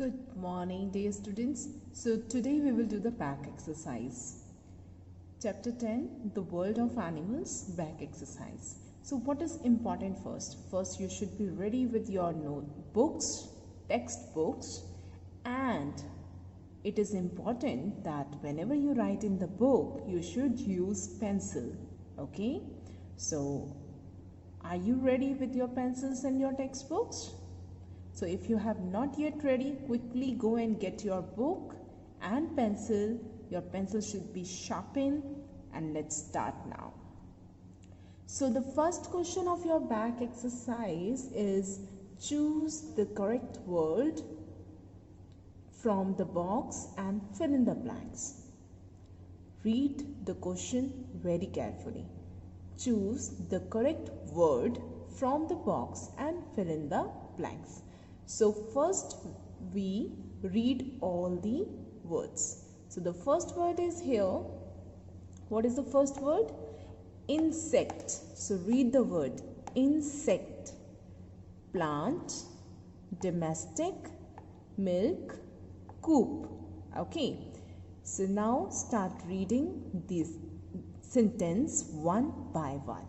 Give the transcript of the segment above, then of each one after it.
Good morning, dear students. So, today we will do the back exercise. Chapter 10, The World of Animals, back exercise. So, what is important first? First, you should be ready with your notebooks, textbooks, and it is important that whenever you write in the book, you should use pencil. Okay? So, are you ready with your pencils and your textbooks? So if you have not yet ready, quickly go and get your book and pencil. Your pencil should be sharpened, and let's start now. So the first question of your back exercise is choose the correct word from the box and fill in the blanks. Read the question very carefully. Choose the correct word from the box and fill in the blanks. So first we read all the words. So the first word is here. What is the first word? Insect. So read the word insect. Plant, domestic, milk, coop. Okay. So now start reading this sentence one by one.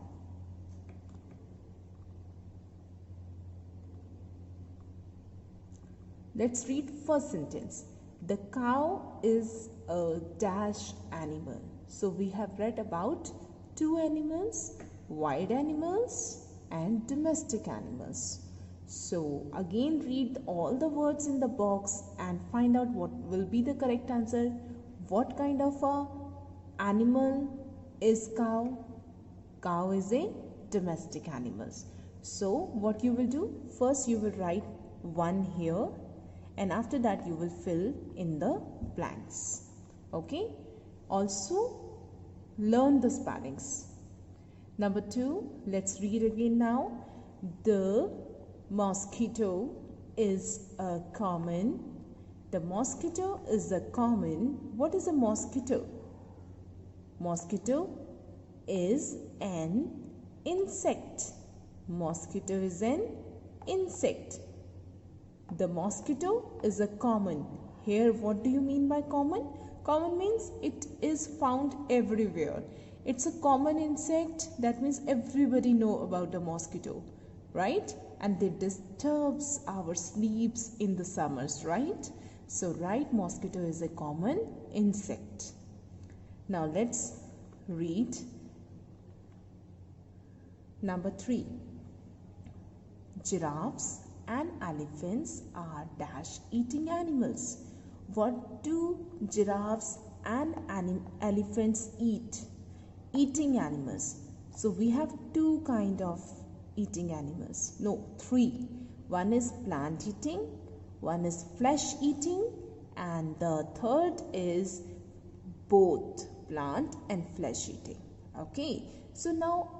Let's read first sentence. The cow is a dash animal. So we have read about two animals, wild animals and domestic animals. So again read all the words in the box and find out what will be the correct answer. What kind of a animal is cow? Cow is a domestic animal. So what you will do? First you will write one here, and after that you will fill in the blanks. Okay. Also learn the spellings. Number 2, let's read again now. The mosquito is a common. The mosquito is a common. What is a mosquito? Mosquito is an insect. Mosquito is an insect. The mosquito is a common. Here, what do you mean by common? Common means it is found everywhere. It's a common insect. That means everybody know about the mosquito, right? And they disturbs our sleeps in the summers, right? So, right, mosquito is a common insect. Now, let's read number 3. Giraffes and elephants are dash eating animals. What do giraffes and elephants eat? Eating animals. So we have two kind of eating animals. No, 3. One is plant eating, one is flesh eating, and the third is both plant and flesh eating. Okay. So now,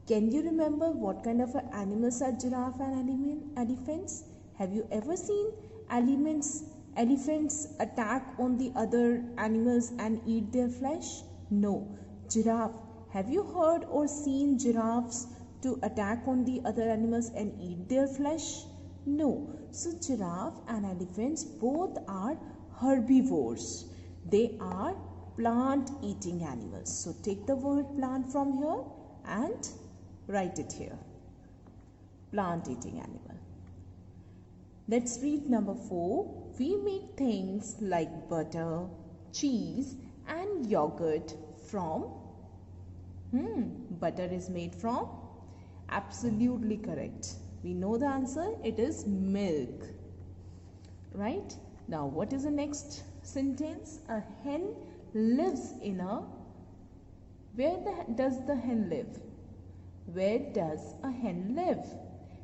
can you remember what kind of animals are giraffe and elephants? Have you ever seen elephants attack on the other animals and eat their flesh? No. Giraffe. Have you heard or seen giraffes to attack on the other animals and eat their flesh? No. So giraffe and elephants both are herbivores. They are plant eating animals. So take the word plant from here and write it here. Plant eating animal. Let's read number 4. We make things like butter, cheese and yogurt from butter is made from? Absolutely correct. We know the answer. It is milk. Right? Now what is the next sentence? A hen lives in a... Where does the hen live? Where does a hen live?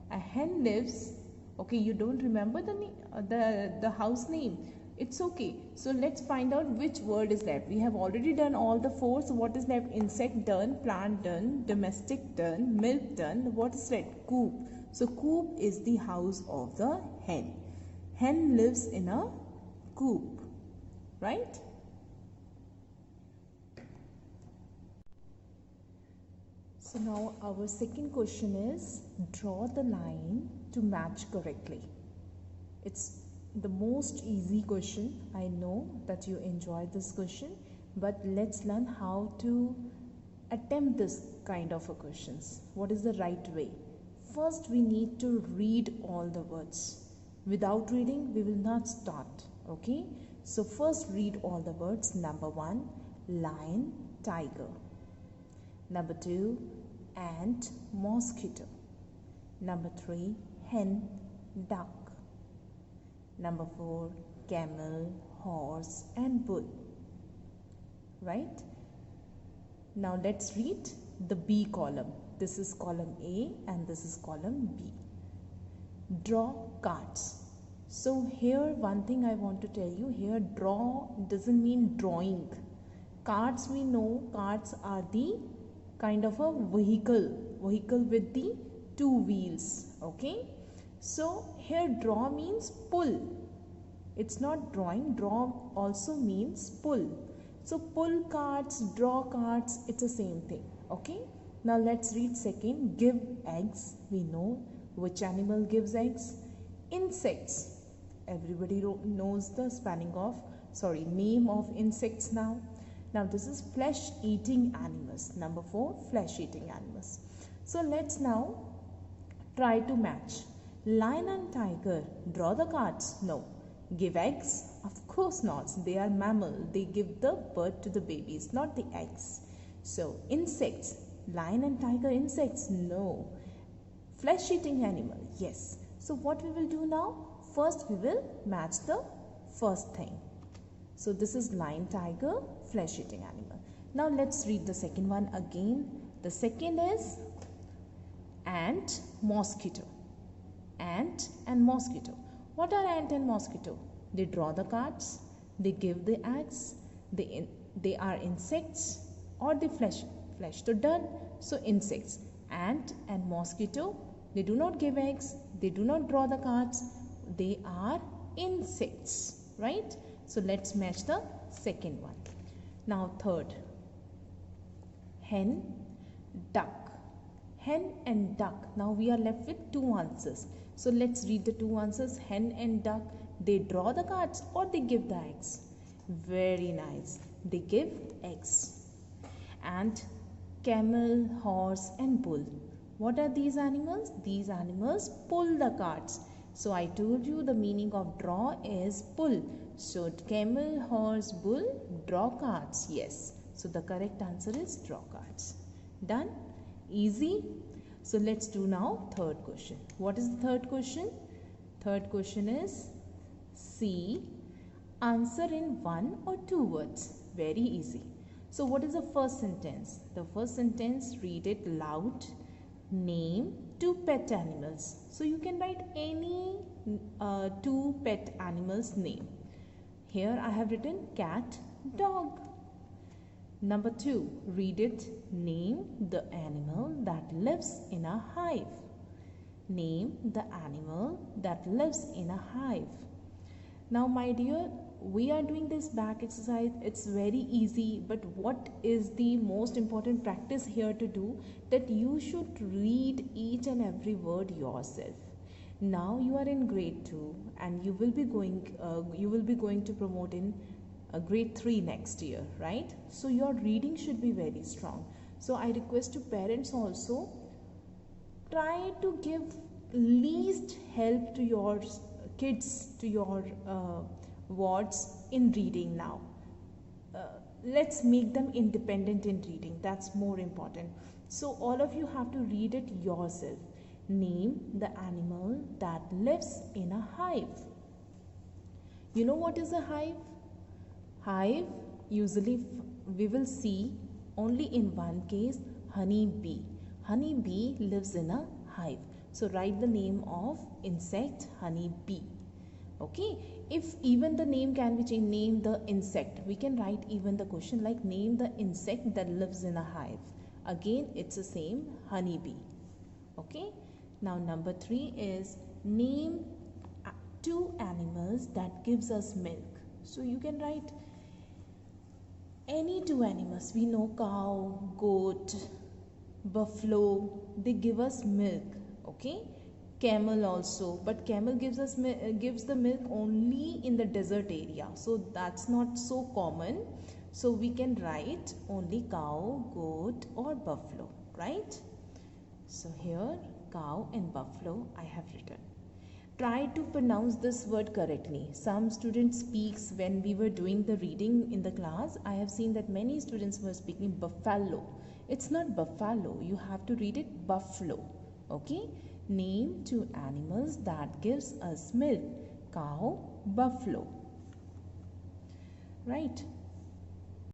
A hen lives... Okay, you don't remember the house name. It's okay. So let's find out which word is left. We have already done all the 4. So what is left? Insect done, plant done, domestic done, milk done. What is left? Coop. So coop is the house of the hen. Hen lives in a coop. Right? So now our second question is draw the line to match correctly. It's the most easy question. I know that you enjoyed this question, but let's learn how to attempt this kind of a questions. What is the right way? First, we need to read all the words. Without reading, we will not start. Okay? So first read all the words. Number 1, lion, tiger. Number 2, ant, mosquito. Number 3, hen, duck. Number 4, camel, horse and bull. Right? Now let's read the B column. This is column A and this is column B. Draw cards. So here one thing I want to tell you, here draw doesn't mean drawing. Cards, we know cards are the kind of a vehicle with the 2 wheels. Okay, so here draw means pull. It's not drawing. Draw also means pull. So pull cards, draw cards, it's the same thing. Okay, now let's read second. Give eggs. We know which animal gives eggs. Insects. Everybody knows the name of insects now. Now this is flesh eating animals. Number 4, flesh eating animals. So let's now try to match. Lion and tiger, draw the cards. No. Give eggs? Of course not. They are mammal. They give the birth to the babies, not the eggs. So insects, lion and tiger insects? No. Flesh eating animal? Yes. So what we will do now? First we will match the first thing. So this is lion, tiger, flesh eating animal. Now let's read the second one again. The second is ant, mosquito. Ant and mosquito. What are ant and mosquito? They draw the cards, they give the eggs, they are insects, or they flesh to done. So insects. Ant and mosquito, they do not give eggs, they do not draw the cards, they are insects, right? So let's match the second one. Now third, hen, duck. Hen and duck. Now we are left with 2 answers. So let's read the 2 answers. Hen and duck, they draw the cards or they give the eggs? Very nice. They give eggs. And camel, horse and bull. What are these animals? These animals pull the cards. So I told you the meaning of draw is pull. So camel, horse, bull, draw cards. Yes. So the correct answer is draw cards. Done? Easy. So let's do now third question. What is the third question? Third question is C. Answer in 1 or 2 words. Very easy. So what is the first sentence? The first sentence, read it loud. Name 2 pet animals. So you can write any 2 pet animals name. Here I have written cat, dog. Number 2, read it. Name the animal that lives in a hive. Name the animal that lives in a hive. Now my dear, we are doing this back exercise. It's very easy, but what is the most important practice here to do? That you should read each and every word yourself. Now you are in grade 2 and you will be going to promote in grade 3 next year, right? So your reading should be very strong. So I request to parents also, try to give least help to your kids, to your wards in reading now. Let's make them independent in reading. That's more important. So all of you have to read it yourself. Name the animal that lives in a hive. You know what is a hive? Hive, usually we will see only in one case, honey bee. Honey bee lives in a hive. So write the name of insect, honey bee. Okay, if even the name can be changed, name the insect. We can write even the question like name the insect that lives in a hive. Again, it's the same, honey bee. Okay, now number 3 is name 2 animals that gives us milk. So you can write any 2 animals. We know cow, goat, buffalo, they give us milk. Okay, Camel also, but camel gives the milk only in the desert area, so that's not so common. So we can write only cow, goat or buffalo, right? So here cow and buffalo I have written. Try to pronounce this word correctly. Some students speaks when we were doing the reading in the class. I have seen that many students were speaking buffalo. It's not buffalo. You have to read it buffalo. Okay. Name two animals that gives us milk. Cow, buffalo. Right.